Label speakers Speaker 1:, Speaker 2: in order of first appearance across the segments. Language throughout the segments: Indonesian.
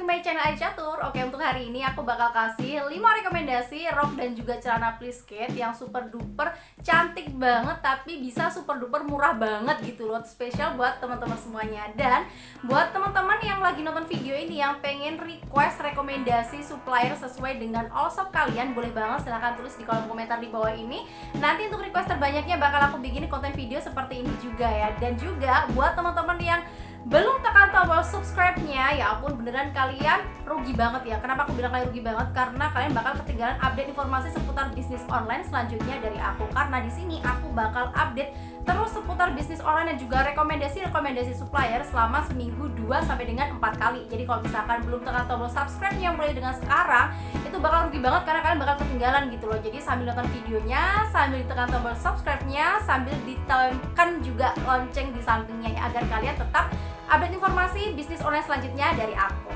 Speaker 1: my channel Aicatur. Oke, untuk hari ini aku bakal kasih 5 rekomendasi rok dan juga celana plisket yang super duper cantik banget, tapi bisa super duper murah banget gitu loh. Spesial buat teman-teman semuanya. Dan buat teman-teman yang lagi nonton video ini yang pengen request rekomendasi supplier sesuai dengan all shop kalian, boleh banget silahkan tulis di kolom komentar di bawah ini. Nanti untuk request terbanyaknya bakal aku bikin konten video seperti ini juga ya. Dan juga buat teman-teman yang belum tekan tombol subscribe-nya, ya ampun beneran kalian rugi banget ya. Kenapa aku bilang kalian rugi banget? Karena kalian bakal ketinggalan update informasi seputar bisnis online selanjutnya dari aku. Karena di sini aku bakal update terus seputar bisnis online dan juga rekomendasi supplier selama seminggu 2 sampai dengan 4 kali. Jadi kalau misalkan belum tekan tombol subscribe-nya mulai dengan sekarang, itu bakal rugi banget karena kalian bakal ketinggalan gitu loh. Jadi sambil nonton videonya, sambil tekan tombol subscribe-nya, sambil ditekan juga lonceng di sampingnya ya, agar kalian tetap update informasi bisnis online selanjutnya dari aku.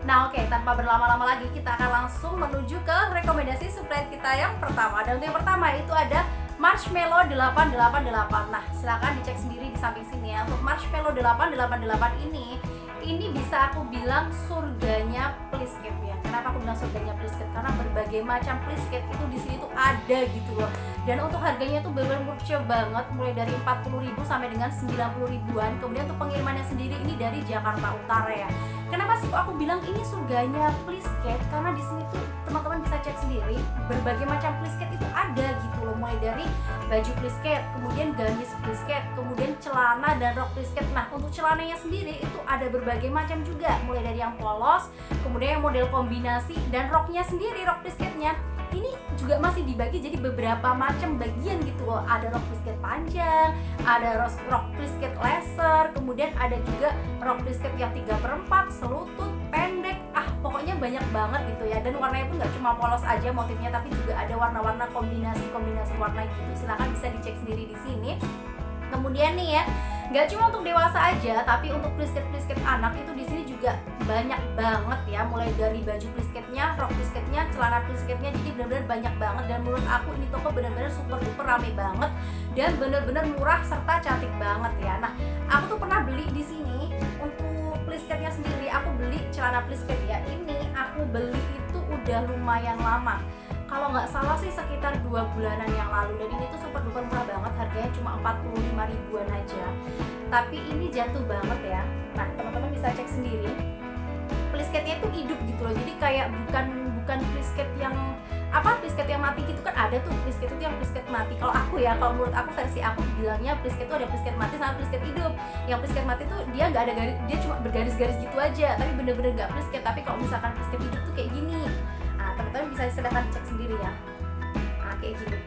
Speaker 1: Nah oke, tanpa berlama-lama lagi kita akan langsung menuju ke rekomendasi supplier kita yang pertama. Dan untuk yang pertama itu ada Marshmello 888. Nah silahkan dicek sendiri di samping sini ya. Untuk Marshmello 888 ini bisa aku bilang surganya plisket ya. Kenapa aku bilang surganya plisket? Karena berbagai macam plisket itu di sini tuh ada gitu loh. Dan untuk harganya tuh benar-benar murah banget, mulai dari 40.000 sampai dengan 90.000-an. Kemudian untuk pengirimannya sendiri ini dari Jakarta Utara ya. Kenapa sih kok aku bilang ini surganya plisket? Karena di sini tuh teman-teman bisa cek sendiri, berbagai macam plisket itu ada gitu loh. Mulai dari baju plisket, kemudian gamis plisket, kemudian celana dan rok plisket. Nah untuk celananya sendiri itu ada berbagai macam juga, mulai dari yang polos, kemudian yang model kombinasi, dan roknya sendiri, rok plisketnya ini juga masih dibagi jadi beberapa macam bagian gitu loh. Ada rok plisket panjang, ada rok plisket laser, kemudian ada juga rok plisket yang 3/4, selutut, pendek. Pokoknya banyak banget gitu ya. Dan warnanya pun nggak cuma polos aja motifnya, tapi juga ada warna-warna kombinasi warna gitu. Silahkan bisa dicek sendiri di sini. Kemudian nih ya, nggak cuma untuk dewasa aja, tapi untuk plisket anak itu di sini juga banyak banget ya. Mulai dari baju plisketnya, rok plisketnya, celana plisketnya, jadi benar-benar banyak banget. Dan menurut aku ini toko benar-benar super duper rame banget dan benar-benar murah serta cantik banget ya. Nah, aku tuh pernah beli di sini untuk plisketnya sendiri. Aku beli celana plisket ya. Ini aku beli itu udah lumayan lama. Kalau nggak salah sih sekitar 2 bulanan yang lalu. Dan ini tuh super duper murah banget, harganya cuma 45.000-an aja. Tapi ini jatuh banget ya. Nah teman-teman bisa cek sendiri, plisketnya itu hidup gitu loh. Jadi kayak bukan plisket yang plisket yang mati gitu kan. Ada tuh plisket itu yang plisket mati. Kalau menurut aku versi aku bilangnya plisket itu ada plisket mati sama plisket hidup. Yang plisket mati tuh dia nggak ada garis, dia cuma bergaris-garis gitu aja, tapi bener-bener nggak plisket. Tapi kalau misalkan plisket hidup tuh kayak gini. Teman-teman bisa silahkan cek sendiri ya. Kayak gini.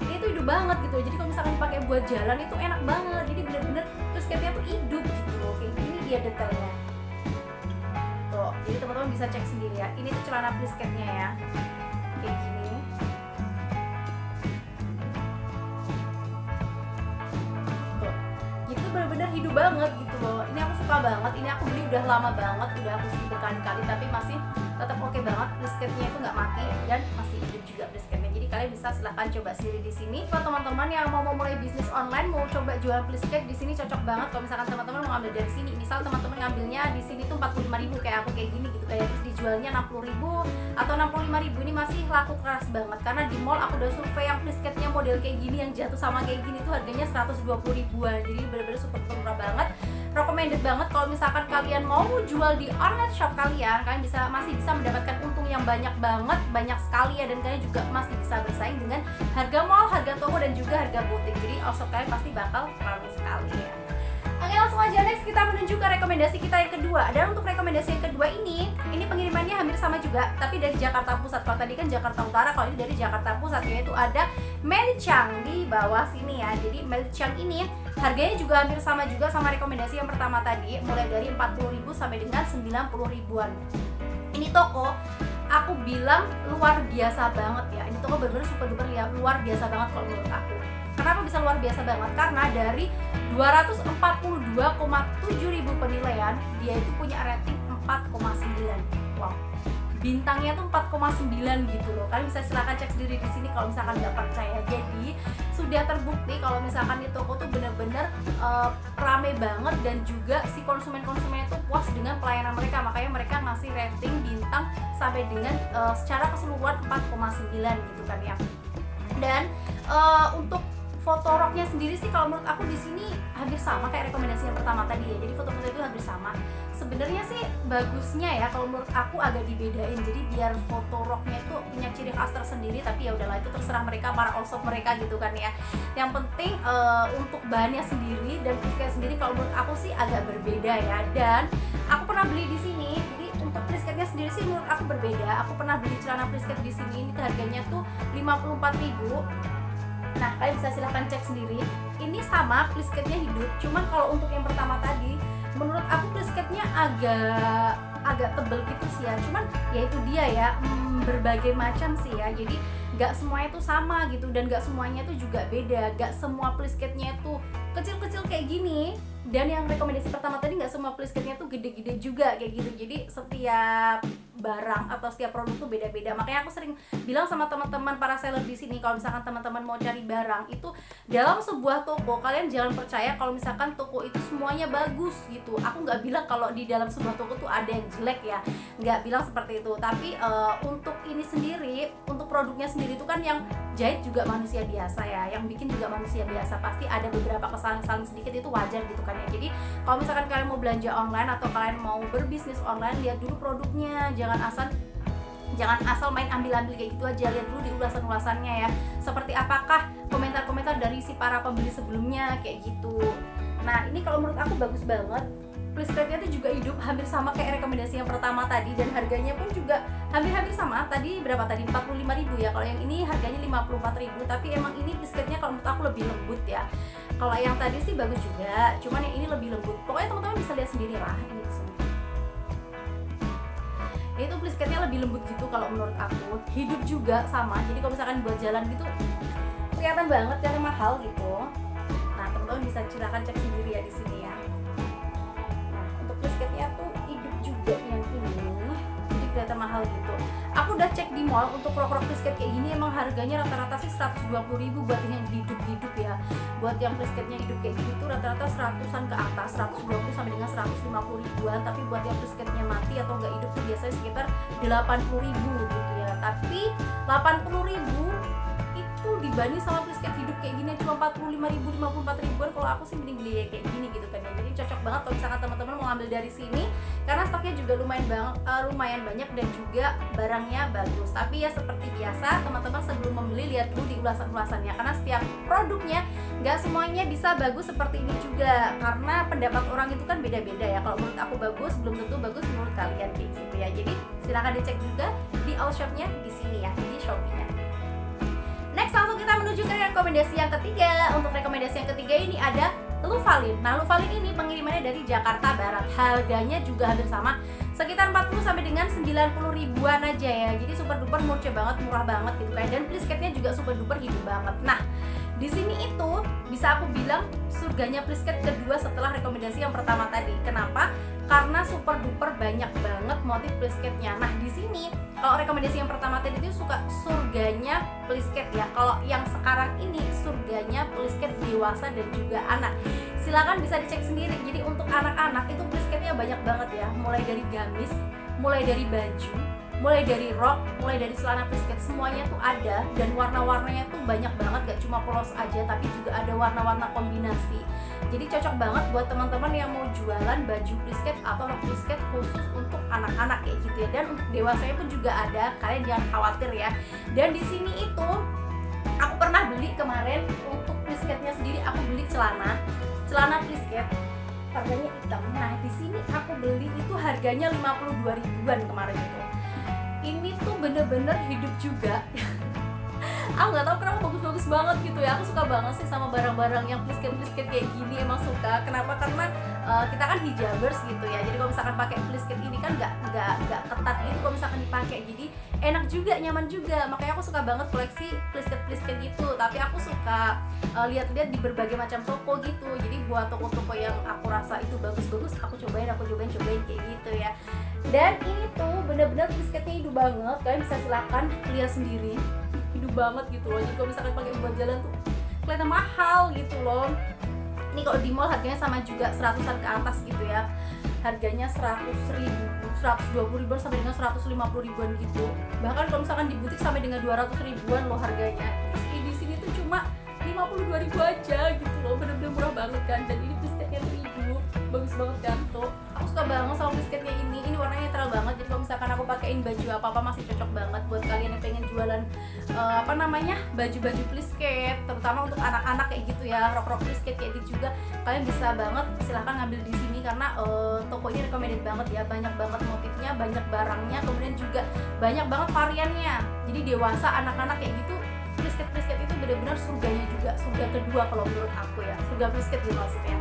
Speaker 1: Ini tuh hidup banget gitu. Jadi kalau misalkan dipakai buat jalan itu enak banget. Jadi bener-bener plisketnya tuh hidup gitu loh. Kayak gini dia detailnya. Tuh, jadi teman-teman bisa cek sendiri ya. Ini tuh celana plisketnya ya. Kayak gini. Tuh. Jadi tuh bener-bener hidup banget gitu loh. Ini aku suka banget. Ini aku beli udah lama banget, udah aku sih berkali-kali, tapi masih tetap oke banget. Plisketnya itu nggak mati dan masih hidup juga plisketnya. Jadi kalian bisa silahkan coba sendiri di sini. Buat teman-teman yang mau mulai bisnis online, mau coba jual plisket, di sini cocok banget. Kalau misalkan teman-teman mau ngambil dari sini, misal teman-teman ngambilnya di sini tuh 45.000 kayak aku kayak gini gitu, kayak terus dijualnya 60.000 atau 65.000, ini masih laku keras banget. Karena di mall aku udah survei yang plisketnya model kayak gini yang jatuh sama kayak gini tuh harganya 120.000-an. Jadi bener-bener super murah banget. Recommended banget kalau misalkan kalian mau jual di online shop kalian masih bisa mendapatkan untung yang banyak banget, banyak sekali ya. Dan kalian juga masih bisa bersaing dengan harga mall, harga toko, dan juga harga butik. Jadi all shop kalian pasti bakal ramai sekali ya. Oke, langsung aja next kita menuju ke rekomendasi kita yang kedua. Dan untuk rekomendasi yang kedua ini pengirimannya hampir sama juga, tapi dari Jakarta Pusat. Kalau tadi kan Jakarta Utara, kalau ini dari Jakarta Pusat, yaitu ada Melichang di bawah sini ya. Jadi Melichang ini harganya juga hampir sama juga sama rekomendasi yang pertama tadi, mulai dari 40.000 sampai dengan 90.000-an. Ini toko aku bilang luar biasa banget ya. Ini toko bener-bener super duper luar biasa banget kalau menurut aku. Kenapa bisa luar biasa banget? Karena dari 242,7 ribu penilaian, dia itu punya rating 4,9. Wow, bintangnya tuh 4,9 gitu loh. Kalian bisa silakan cek sendiri di sini kalau misalkan nggak percaya. Jadi sudah terbukti kalau misalkan di toko tuh bener-bener rame banget, dan juga si konsumen-konsumennya tuh puas dengan pelayanan mereka. Makanya mereka ngasih rating bintang sampai dengan secara keseluruhan 4,9 gitu kan ya. Dan untuk foto roknya sendiri sih kalau menurut aku di sini hampir sama kayak rekomendasi yang pertama tadi ya. Jadi foto-foto itu hampir sama. Sebenarnya sih bagusnya ya kalau menurut aku agak dibedain. Jadi biar foto roknya itu punya ciri khas tersendiri, tapi ya udahlah itu terserah mereka, para all shop mereka gitu kan ya. Yang penting untuk bahannya sendiri dan plisket sendiri kalau menurut aku sih agak berbeda ya. Dan aku pernah beli di sini. Jadi untuk plisketnya sendiri sih menurut aku berbeda. Aku pernah beli celana plisket di sini, ini harganya tuh 54.000. Nah, kalian bisa silahkan cek sendiri. Ini sama, plisketnya hidup. Cuman kalau untuk yang pertama tadi, menurut aku plisketnya agak tebel gitu sih ya. Cuman ya itu dia ya, berbagai macam sih ya. Jadi nggak semuanya itu sama gitu, dan nggak semuanya itu juga beda. Nggak semua plisketnya itu kecil-kecil kayak gini. Dan yang rekomendasi pertama tadi nggak semua plisketnya tuh gede-gede juga kayak gitu. Jadi setiap barang atau setiap produk tuh beda-beda. Makanya aku sering bilang sama teman-teman para seller di sini, kalau misalkan teman-teman mau cari barang itu dalam sebuah toko, kalian jangan percaya kalau misalkan toko itu semuanya bagus gitu. Aku nggak bilang kalau di dalam sebuah toko tuh ada yang jelek ya, nggak bilang seperti itu. Tapi untuk ini sendiri, untuk produknya sendiri itu kan yang jahit juga manusia biasa ya, yang bikin juga manusia biasa. Pasti ada beberapa kesalahan-kesalahan sedikit, itu wajar gitu kan ya. Jadi kalau misalkan kalian mau belanja online atau kalian mau berbisnis online, lihat dulu produknya, jangan asal main ambil-ambil kayak gitu aja. Lihat dulu di ulasan-ulasannya ya, seperti apakah komentar-komentar dari si para pembeli sebelumnya kayak gitu. Nah ini kalau menurut aku bagus banget. Plisketnya itu juga hidup, hampir sama kayak rekomendasi yang pertama tadi, dan harganya pun juga hampir sama. Tadi berapa tadi? 45.000 ya. Kalau yang ini harganya 54.000, tapi emang ini plisketnya kalau menurut aku lebih lembut ya. Kalau yang tadi sih bagus juga, cuman yang ini lebih lembut. Pokoknya teman-teman bisa lihat sendiri lah ini di sini. Itu plisketnya lebih lembut gitu kalau menurut aku. Hidup juga sama. Jadi kalau misalkan buat jalan gitu kelihatan banget, kelihatan mahal gitu. Nah, teman-teman bisa silakan cek sendiri ya di sini ya. Plisketnya tuh hidup juga yang ini, jadi kelihatan mahal gitu. Aku udah cek di mall untuk rok-rok plisket kayak gini, emang harganya rata-rata sih 120.000 buat yang hidup-hidup ya. Buat yang plisketnya hidup kayak gitu tuh rata-rata 100-an ke atas, 120 sampai dengan 150 ribuan. Tapi buat yang plisketnya mati atau nggak hidup tuh biasanya sekitar 80.000 gitu ya. Tapi 80.000 itu dibanding sama plisket hidup kayak gini cuma 45.000, 54.000-an, kalau aku sih mending beli kayak gini gitu kan ya. Jadi cocok banget kalau misalkan teman-teman mau ambil dari sini, karena stoknya juga lumayan banyak dan juga barangnya bagus. Tapi ya seperti biasa, teman-teman sebelum membeli lihat dulu di ulasan-ulasannya, karena setiap produknya nggak semuanya bisa bagus seperti ini juga, karena pendapat orang itu kan beda-beda ya. Kalau menurut aku bagus, belum tentu bagus menurut kalian kayak gitu ya. Jadi silahkan dicek juga di all shopnya di sini ya, di Shopee-nya. Next, langsung kita menuju ke rekomendasi yang ketiga. Untuk rekomendasi yang ketiga ini ada Luvalin. Nah, Luvalin ini pengirimannya dari Jakarta Barat. Harganya juga hampir sama, sekitar 40 sampai dengan 90 ribuan aja ya. Jadi super duper murah banget, murah banget gitu kan. Dan plisketnya juga super duper hidup banget. Nah, di sini itu bisa aku bilang surganya plisket kedua setelah rekomendasi yang pertama tadi. Kenapa? Karena super duper banyak banget motif plisketnya. Nah, di sini kalau rekomendasi yang pertama tadi itu suka surganya plisket ya. Kalau yang sekarang ini surganya plisket dewasa dan juga anak. Silakan bisa dicek sendiri. Jadi untuk anak-anak itu plisketnya banyak banget ya. Mulai dari gamis, mulai dari baju, mulai dari rok, mulai dari celana plisket, semuanya tuh ada. Dan warna-warnanya tuh banyak banget, gak cuma polos aja, tapi juga ada warna-warna kombinasi. Jadi cocok banget buat teman-teman yang mau jualan baju plisket atau rok plisket khusus untuk anak-anak kayak gitu ya. Dan untuk dewasanya pun juga ada, kalian jangan khawatir ya. Dan di sini itu aku pernah beli kemarin untuk plisketnya sendiri, aku beli celana plisket, harganya hitam. Nah, di sini aku beli itu harganya 52 ribuan kemarin itu. Ini tuh bener-bener hidup juga. Aku nggak tahu kenapa bagus-bagus banget gitu ya. Aku suka banget sih sama barang-barang yang plisket-plisket kayak gini, emang suka. Kenapa? Karena kita kan hijabers gitu ya. Jadi kalau misalkan pakai plisket ini kan nggak ketat gitu kalau misalkan dipakai. Jadi enak juga, nyaman juga. Makanya aku suka banget koleksi plisket-plisket gitu. Tapi aku suka lihat-lihat di berbagai macam toko gitu. Jadi buat toko-toko yang aku rasa itu bagus-bagus, aku cobain kayak gitu ya. Dan ini tuh bener-bener plisket-nya hidup banget, kalian bisa silakan lihat sendiri, hidup banget gitu loh. Jadi kalau misalkan pakai buat jalan tuh kelihatan mahal gitu loh. Ini kalau di mall harganya sama juga 100-an ke atas gitu ya, harganya 100.000, 120 ribuan sampai dengan 150 ribuan gitu. Bahkan kalau misalkan di butik sampai dengan 200 ribuan loh harganya. Terus di sini tuh cuma 52 ribu aja gitu loh, bener-bener murah banget kan. Dan ini plisket-nya tuh hidup, bagus banget kan tuh. Aku suka banget sama plisket-nya ini warnanya netral banget. Jadi kalau misalkan aku pakein baju apa-apa masih cocok banget buat kalian yang pengen jualan baju-baju plisket, terutama untuk anak-anak kayak gitu ya, rok-rok plisket kayak gitu juga. Kalian bisa banget silahkan ngambil di sini karena tokonya recommended banget ya, banyak banget motifnya, banyak barangnya, kemudian juga banyak banget variannya. Jadi dewasa, anak-anak kayak gitu, plisket itu benar-benar surganya juga, surga kedua kalau menurut aku ya, surga plisket gitu maksudnya.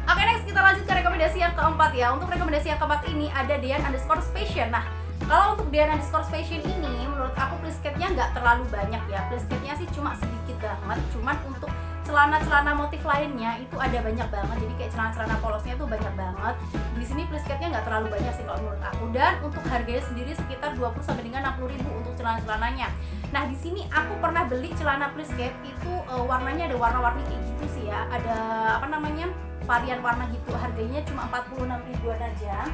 Speaker 1: Oke, next kita lanjut ke rekomendasi yang keempat ya. Untuk rekomendasi yang keempat ini ada Dian_Fashion. Nah, kalau untuk Dian_Fashion ini menurut aku plisketnya nggak terlalu banyak ya, plisketnya sih cuma sedikit banget. Cuman untuk celana-celana motif lainnya itu ada banyak banget. Jadi kayak celana-celana polosnya tuh banyak banget. Di sini plisketnya nggak terlalu banyak sih kalau menurut aku. Dan untuk harganya sendiri sekitar 20 sampai dengan 60 ribu untuk celana-celananya. Nah, di sini aku pernah beli celana plisket itu warnanya ada warna-warni kayak gitu sih ya. Ada varian warna gitu. Harganya cuma 46 ribuan aja.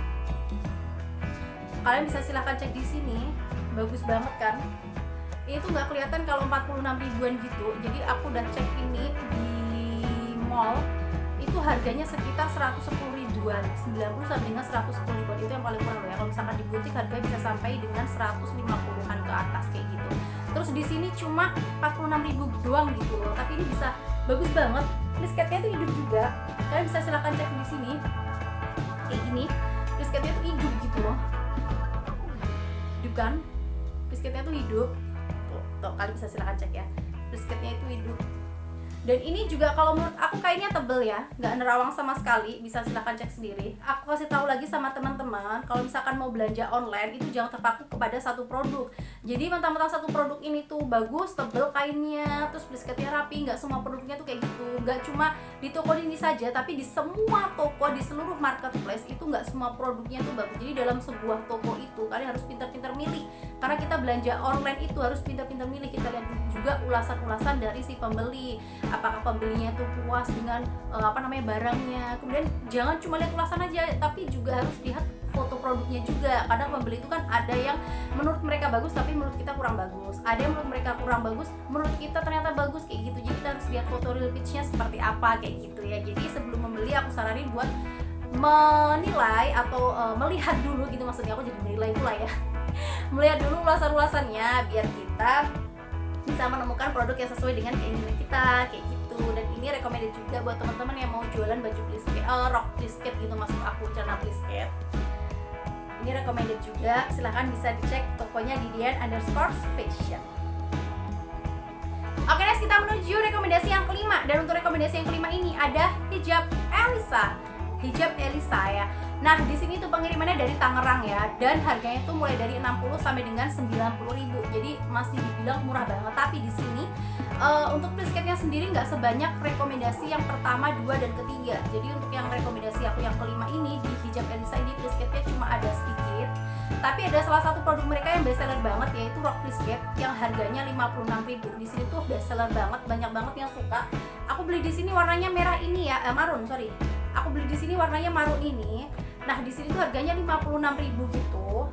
Speaker 1: Kalian bisa silahkan cek di sini. Bagus banget kan? Ini tuh nggak kelihatan kalau 46 ribuan gitu. Jadi aku udah cek ini di mall, itu harganya sekitar 110 ribuan, 90 sampai dengan 110 ribuan, itu yang paling murah loh ya. Kalau misalkan di butik harganya bisa sampai dengan 150-an ke atas kayak gitu. Terus di sini cuma 46 ribu doang gitu loh, tapi ini bisa bagus banget. Plisketnya tuh hidup juga. Kalian bisa silahkan cek di sini. Kayak gini, plisketnya tuh hidup gitu loh. Hidup kan? Plisketnya tuh hidup. Tuh, kalian bisa silahkan cek ya, plisketnya itu hidup. Dan ini juga kalau menurut aku kayaknya tebel ya, nggak nerawang sama sekali. Bisa silahkan cek sendiri. Aku kasih tahu lagi sama teman-teman, kalau misalkan mau belanja online itu jangan terpaku kepada satu produk. Jadi mentang-mentang satu produk ini tuh bagus, tebel kainnya, terus plisketnya rapi, nggak semua produknya tuh kayak gitu. Nggak cuma di toko ini saja, tapi di semua toko, di seluruh marketplace itu nggak semua produknya tuh bagus. Jadi dalam sebuah toko itu kalian harus pintar-pintar milih. Karena kita belanja online itu harus pintar-pintar milih. Kita lihat juga ulasan-ulasan dari si pembeli, apakah pembelinya itu puas dengan barangnya. Kemudian jangan cuma lihat ulasan aja, tapi juga harus lihat foto produknya juga. Kadang pembeli itu kan ada yang menurut mereka bagus tapi menurut kita kurang bagus, ada yang menurut mereka kurang bagus, menurut kita ternyata bagus kayak gitu. Jadi kita harus lihat foto real pitch-nya seperti apa kayak gitu ya. Jadi sebelum membeli aku saranin buat menilai atau melihat dulu gitu, maksudnya aku jadi menilai pula ya melihat dulu ulasan-ulasannya biar kita bisa menemukan produk yang sesuai dengan keinginan kita kayak gitu. Dan ini recommended juga buat teman-teman yang mau jualan baju plisket, rok plisket gitu, maksud aku celana plisket. Ini recommended juga, silahkan bisa dicek tokonya di Dian_Fashion. Oke, next kita menuju rekomendasi yang kelima. Dan untuk rekomendasi yang kelima ini ada hijab Elisa ya. Nah, di sini tuh pengirimannya dari Tangerang ya, dan harganya tuh mulai dari 60 sampai dengan 90 ribu. Jadi masih dibilang murah banget. Tapi di sini untuk plisketnya sendiri nggak sebanyak rekomendasi yang pertama, 2, dan ketiga. Jadi untuk yang rekomendasi aku yang kelima ini di hijab Elisa ini plisketnya cuma ada sedikit. Tapi ada salah satu produk mereka yang best seller banget, yaitu rok plisket yang harganya 56 ribu. Di sini tuh best seller banget, banyak banget yang suka. Aku beli di sini warnanya merah ini ya, marun, sorry. Aku beli di sini warnanya marun ini. Nah, di sini tuh harganya 56 ribu gitu.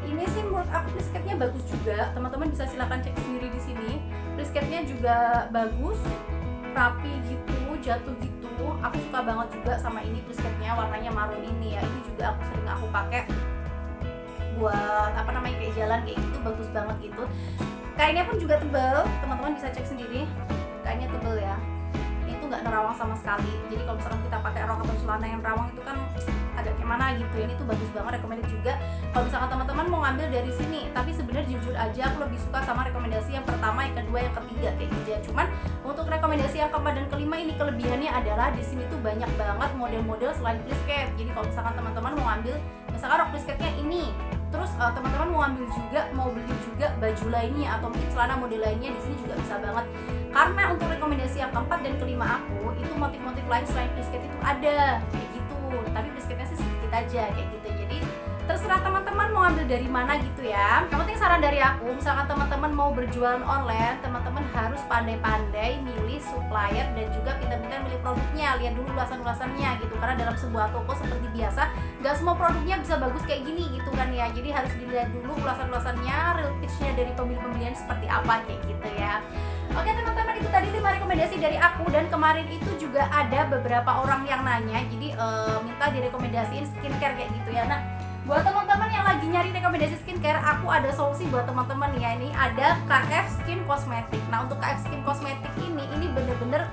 Speaker 1: Ini sih menurut aku plisketnya bagus juga. Teman-teman bisa silahkan cek sendiri di sini. Plisketnya juga bagus, rapi gitu, jatuh gitu. Aku suka banget juga sama ini plisketnya, warnanya marun ini ya. Ini juga aku pakai buat kayak jalan kayak gitu, bagus banget gitu. Kainnya pun juga tebal, teman-teman bisa cek sendiri. Kainnya tebal ya. Itu nggak nerawang sama sekali. Jadi kalau misalkan kita pakai rok atau celana yang rawang itu kan agak gimana gitu. Ini tuh bagus banget, recommended juga. Kalau misalkan teman-teman mau ngambil dari sini, tapi sebenarnya jujur aja aku lebih suka sama rekomendasi yang pertama, yang kedua, yang ketiga kayak gitu ya. Cuman untuk rekomendasi yang keempat dan kelima ini kelebihannya adalah di sini tuh banyak banget model-model selain plisket. Jadi kalau misalkan teman-teman mau ngambil misalkan rok plisketnya ini, terus teman-teman mau beli juga baju lainnya atau mungkin celana model lainnya, di sini juga bisa banget. Karena untuk rekomendasi yang keempat dan kelima aku itu motif-motif lain selain plisket itu ada kayak gitu, tapi plisketnya sih sedikit aja kayak gitu. Jadi terserah teman-teman mau ambil dari mana gitu ya. Yang penting saran dari aku, misalkan teman-teman mau berjualan online, teman-teman harus pandai-pandai milih supplier dan juga pintar-pintar milih produknya. Lihat dulu ulasan-ulasannya gitu, karena dalam sebuah toko seperti biasa gak semua produknya bisa bagus kayak gini gitu kan ya. Jadi harus dilihat dulu ulasan-ulasannya, real pitch-nya dari pembeli-pembelian seperti apa kayak gitu ya. Oke teman-teman, itu tadi 5 rekomendasi dari aku. Dan kemarin itu juga ada beberapa orang yang nanya, jadi minta direkomendasiin skincare kayak gitu ya. Nah, buat teman-teman yang lagi nyari rekomendasi skincare, aku ada solusi buat teman-teman ya. Ini ada KF Skin Cosmetic. Nah, untuk KF Skin Cosmetic ini bener-bener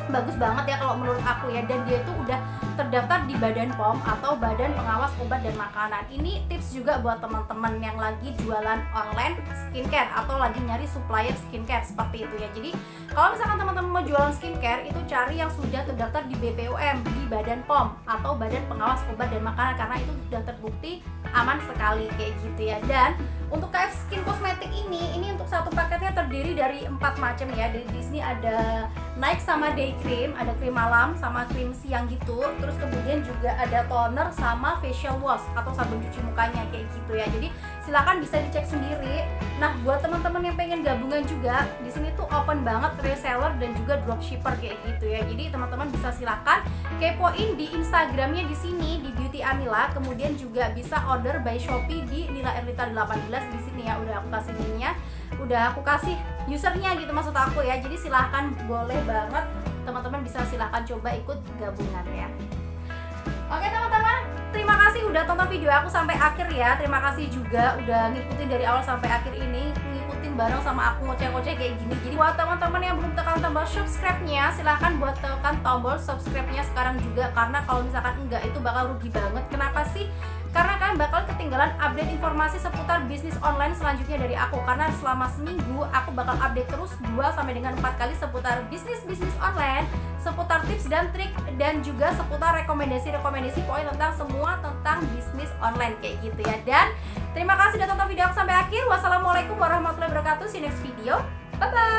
Speaker 1: bagus banget ya kalau menurut aku ya. Dan dia itu udah terdaftar di Badan POM atau Badan Pengawas Obat dan Makanan. Ini tips juga buat teman-teman yang lagi jualan online skincare atau lagi nyari supplier skincare seperti itu ya. Jadi kalau misalkan teman-teman mau jualan skincare, itu cari yang sudah terdaftar di BPOM, di Badan POM atau Badan Pengawas Obat dan Makanan, karena itu sudah terbukti aman sekali kayak gitu ya. Dan untuk KF Skin Cosmetic ini untuk satu paketnya terdiri dari 4 macam ya. Di sini ada night sama day cream, ada krim malam sama krim siang gitu. Terus kemudian juga ada toner sama facial wash atau sabun cuci mukanya kayak gitu ya. Jadi silakan bisa dicek sendiri. Nah, buat teman-teman yang pengen gabungan juga, di sini tuh open banget reseller dan juga dropshipper kayak gitu ya. Jadi teman-teman bisa silakan kepoin di Instagramnya di sini di Beauty Anila. Kemudian juga bisa order by Shopee di Nila Erlita 18 di sini ya. Udah aku kasih linknya, udah aku kasih usernya gitu maksud aku ya. Jadi silahkan, boleh banget teman-teman bisa silahkan coba ikut gabungan ya. Oke teman-teman, terima kasih udah tonton video aku sampai akhir ya. Terima kasih juga udah ngikutin dari awal sampai akhir ini, ngikutin bareng sama aku ngoceh-ngoceh kayak gini. Jadi buat teman-teman yang belum tekan tombol subscribe-nya, silahkan buat tekan tombol subscribe-nya sekarang juga. Karena kalau misalkan enggak, itu bakal rugi banget. Kenapa sih? Karena kan bakal ketinggalan update informasi seputar bisnis online selanjutnya dari aku. Karena selama seminggu aku bakal update terus 2-4 kali seputar bisnis online, seputar tips dan trik, dan juga seputar rekomendasi poin tentang semua tentang bisnis online kayak gitu ya. Dan terima kasih udah tonton video aku sampai akhir. Wassalamualaikum warahmatullahi wabarakatuh. See you next video. Bye bye.